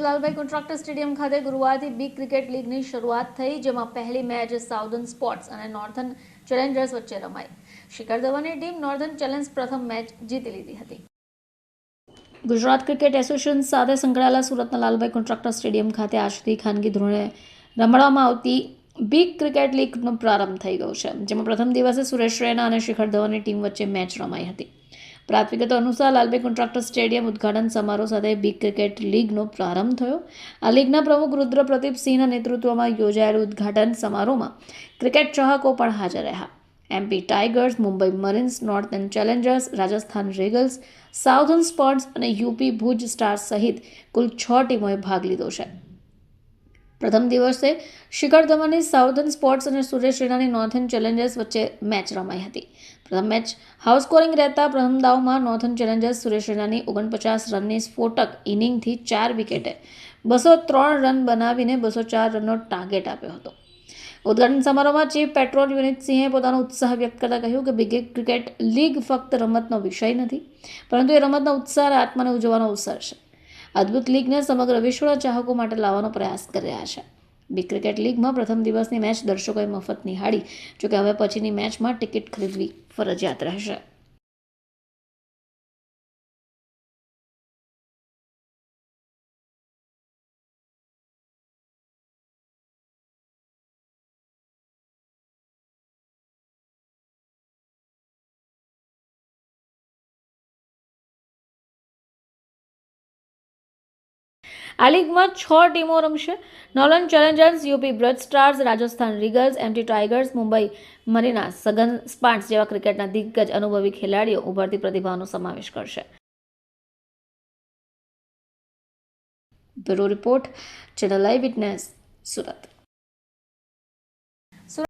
Lalbhai contractor stadium ખાતે ગુરુવારથી big cricket લીગની શરૂઆત થઈ, જેમાં પહેલી મેચ સાઉધર્ન સ્પોર્ટ્સ અને નોર્થન ચેલેન્જર્સ વચ્ચે રમાઈ. શિખર ધવનની ટીમ નોર્થન ચેલેન્જર્સ પ્રથમ મેચ જીતી લીધી હતી. ગુજરાત ક્રિકેટ એસોસિએશન સાથે સંકળાયેલા સુરતના લાલભાઈ કોન્ટ્રાક્ટર સ્ટેડિયમ ખાતે આજથી ખાનગી ધોરણે રમાડવામાં આવતી બિગ ક્રિકેટ લીગનો પ્રારંભ થઈ ગયો છે, જેમાં પ્રથમ દિવસે સુરેશ રૈના અને શિખર ધવનની ટીમ વચ્ચે મેચ રમાઈ હતી. પ્રાપ્ત વિગતો અનુસાર લાલભાઈ કોન્ટ્રાક્ટર સ્ટેડિયમ ઉદ્ઘાટન સમારોહ સાથે બિગ ક્રિકેટ લીગનો પ્રારંભ થયો. આ લીગના પ્રમુખ રુદ્ર પ્રદીપસિંહના નેતૃત્વમાં યોજાયેલ ઉદ્ઘાટન સમારોહમાં ક્રિકેટ ચાહકો પણ હાજર રહ્યા. MP Tigers, Mumbai Marines, Northern Challengers, Rajasthan Regals, Southern Sports અને યુપી ભુજ સ્ટાર્સ સહિત કુલ 6 ટીમોએ ભાગ લીધો છે. પ્રથમ દિવસે શિખર ધવનની સાઉથર્ન સ્પોર્ટ્સ અને સુરેશ રૈનાની નોર્થન ચેલેન્જર્સ વચ્ચે મેચ રમાઈ હતી. પ્રથમ મેચ હાઉસ સ્કોરિંગ રહેતા પ્રથમ દાવમાં નોર્થન ચેલેન્જર્સ સુરેશ રૈનાની 49 રનની સ્ફોટક ઇનિંગથી 4 વિકેટે 203 રન બનાવીને 204 રનનો ટાર્ગેટ આપ્યો હતો. ઉદ્ઘાટન સમારોહમાં ચીફ પેટ્રોન યુનિટસિંહે પોતાનો ઉત્સાહ વ્યક્ત કરતા કહ્યું કે બિગ ક્રિકેટ લીગ ફક્ત રમતનો વિષય નથી, પરંતુ એ રમતનો ઉત્સાહ અને આત્માને ઉજવવાનો અવસર છે. અદ્ભુત લીગને સમગ્ર વિશ્વના ચાહકો માટે લાવવાનો પ્રયાસ કરી રહ્યા છે. બિગ ક્રિકેટ લીગમાં પ્રથમ દિવસની મેચ દર્શકોએ મફત નિહાળી, જોકે હવે પછીની મેચમાં ટિકિટ ખરીદવી ફરજિયાત રહેશે. આ લીગમાં 6 ટીમો રમશે. Northern Challengers, UP Bhuj Stars, Rajasthan Regals, MT Tigers, Mumbai Marines, Southern Sports જેવા ક્રિકેટના દિગ્ગજ અનુભવી ખેલાડીઓ, ઉભરતી પ્રતિભાનો સમાવેશ કરશે. Bureau report, channel I witness, Surat.